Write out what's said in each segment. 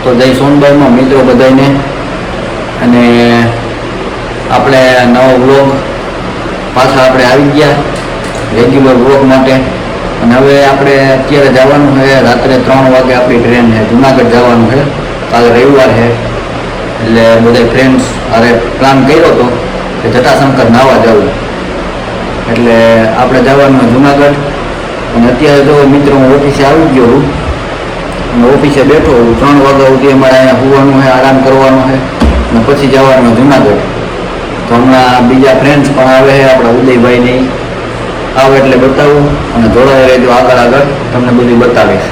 તો જય સોનભાઈમાં મિત્રો બધાને, અને આપણે નવો વ્લોગ પાછા આપણે આવી ગયા રેગ્યુલર વ્લોગ માટે. અને હવે આપણે અત્યારે જવાનું છે, રાત્રે 3 વાગે આપણી ટ્રેન છે, જુનાગઢ જવાનું છે. કાલે રવિવાર છે એટલે બધા ફ્રેન્ડ્સ અરે પ્લાન કર્યો હતો કે જટાશંકર નાહવા જવું, એટલે આપણે જવાનું જુનાગઢ. અને અત્યારે જો મિત્રો હું ઓફિસે આવી ગયો છું અને ઓફિસે બેઠો હું. 3 વાગ્યા સુધી અમારે અહીંયા સુવાનું છે, આરામ કરવાનો છે અને પછી જવાનું જુનાગઢ. તો હમણાં બીજા ફ્રેન્ડ્સ પણ આવે છે, આપણા ઉદયભાઈને આવે એટલે બતાવું અને જોડાઈ રહેજો, આગળ તમને બધું બતાવીશ.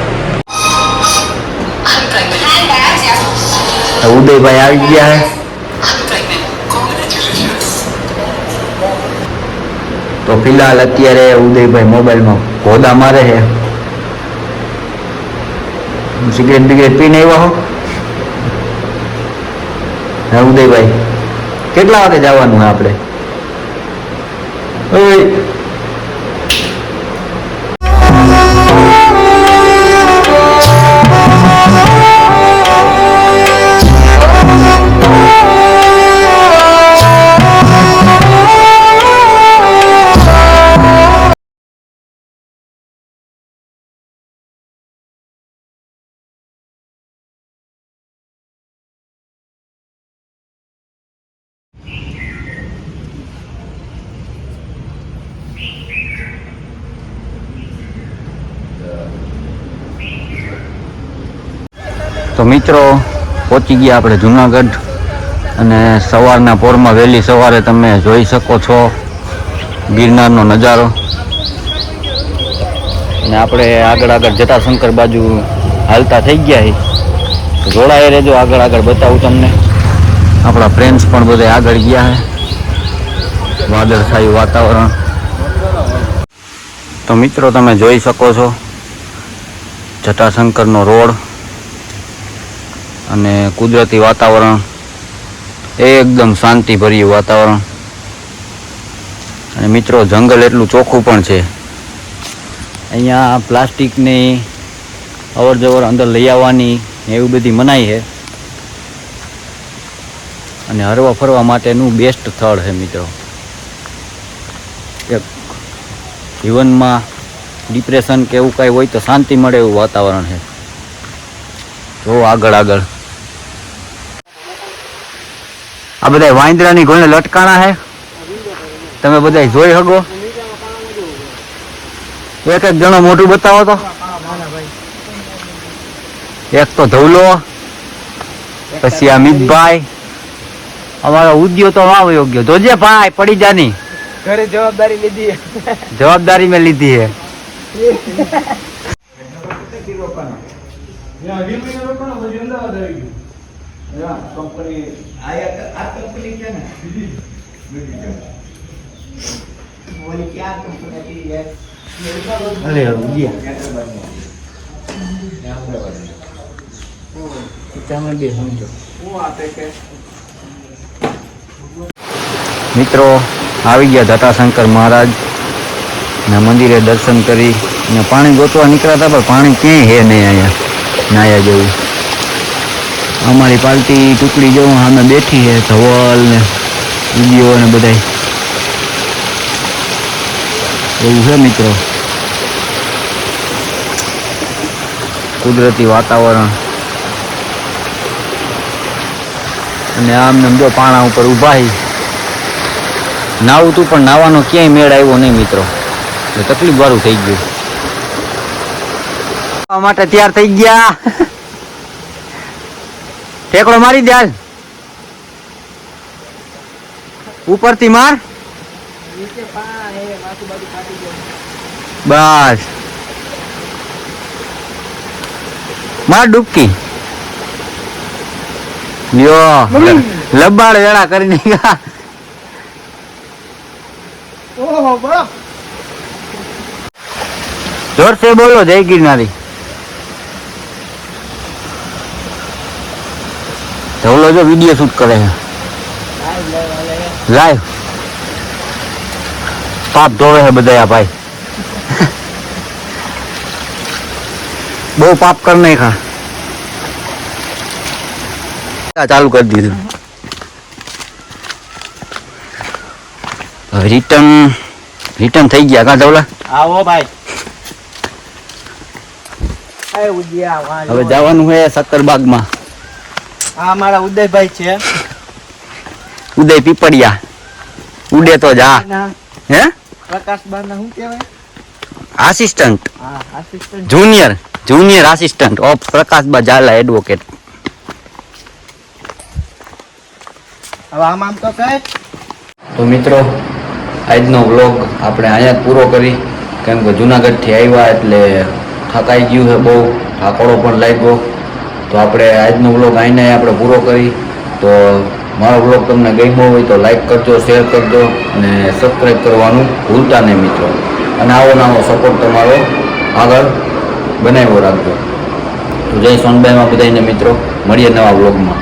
ઉદયભાઈ આવી ગયા છે તો ફિલહાલ અત્યારે ઉદયભાઈ મોબાઈલમાં ઘોડા મારે છે. સિગરેટ બિગરેટ પીને આવ્યા હો? હા ઉદયભાઈ, કેટલા વાગે જવાનું આપણે? તો મિત્રો પહોંચી ગયા આપણે જુનાગઢ, અને સવારના પોરમાં વહેલી સવારે તમે જોઈ શકો છો ગિરનારનો નજારો. અને આપણે આગળ જટાશંકર બાજુ હાલતા થઈ ગયા છે, જોડાઈ રહેજો, આગળ બતાવું તમને. આપણા ફ્રેન્ડ્સ પણ બધા આગળ ગયા છે, વાદળછાયું વાતાવરણ. તો મિત્રો તમે જોઈ શકો છો જટાશંકરનો રોડ અને કુદરતી વાતાવરણ, એકદમ શાંતિભર્યું વાતાવરણ. અને મિત્રો જંગલ એટલું ચોખ્ખું પણ છે, અહીંયા પ્લાસ્ટિકની અવર જવર અંદર લઈ આવવાની એવી બધી મનાઈ છે. અને હરવા ફરવા માટેનું બેસ્ટ સ્થળ છે મિત્રો. એક જીવનમાં ડિપ્રેશન કે એવું કાંઈ હોય તો શાંતિ મળે એવું વાતાવરણ છે. જો આગળ આ બધા વાંદરાની ગોળે લટકાણા છે, તમે બધા જોઈ શકો. એક જણો મોટું બતાવો તો. એક તો ધવલો, પછી આ મિતભાઈ, અમારો ઉદ્યો તો આવ યોગ્ય. જોજે ભાઈ પડી જાની, ઘરે જવાબદારી લીધી, જવાબદારી મેં લીધી है. મિત્રો આવી ગયા જટાશંકર મહારાજ ના મંદિરે દર્શન કરી ને પાણી ગોતવા નીકળ્યા હતા, પણ પાણી ક્યાંય હે નહીં અહીંયા નાયા જેવું. અમારી પાર્ટી ટુકડી જેવું સામે બેઠી છે, ધવલ ને ઉદીઓ ને બધા એવું છે મિત્રો. કુદરતી વાતાવરણ. અને આમને જો પાણા ઉપર ઊભા હી નાવું તું, પણ નાવાનો ક્યાંય મેળ આવ્યો નહીં મિત્રો, તકલીફ વાળું થઈ ગયું. માટે તૈયાર થઈ ગયા. ઠેકડો મારી દે, હાલ ઉપરથી માર. બસ માર ડૂબકી લ્યો, લબાડ વેળા કરીને ગયા. જોર से बोलो जय गिरनारी. ધવલો જો વિડીયો શૂટ કરે છે લાઈવ. પાપ ધોવે છે બધા ભાઈ, બહુ પાપ કર નાખ્યા. ચાલુ કરી દીધું. હવે રિટર્ન થઈ ગયા કાં ધવલા? આવો ભાઈ. એ ઉદિયા વાહ. હવે જવાનું છે સત્તરબાગમાં. આ મારા ઉદયભાઈ છે. ઉદય પીપળિયા. ઉડે તો જા. ના, હે પ્રકાશબા ના શું કહેવાય? આસિસ્ટન્ટ હા, assistant. Junior assistant of Prakashba Zala advocate. હવે આમ તો કઈ તો મિત્રો આજનો વ્લોગ આપણે અહીંયા જ પૂરો કરી, કેમ કે જુનાગઢથી આવ્યા એટલે થકાઈ ગયું છે બહુ, થાકોડો પણ લાગ્યો. તો આપણે આજનો વ્લોગ અહીંને આપણે પૂરો કરી. તો મારો વ્લોગ તમને ગમ્યો હોય તો લાઈક કરજો, શેર કરજો અને સબસ્ક્રાઈબ કરવાનું ભૂલતા નહીં મિત્રો. અને આવો નવો સપોર્ટ તમારો આગળ બનાવ્યો રાખજો. તો જય સોનબાઈમાં બધાને મિત્રો, મળીએ નવા વ્લોગમાં.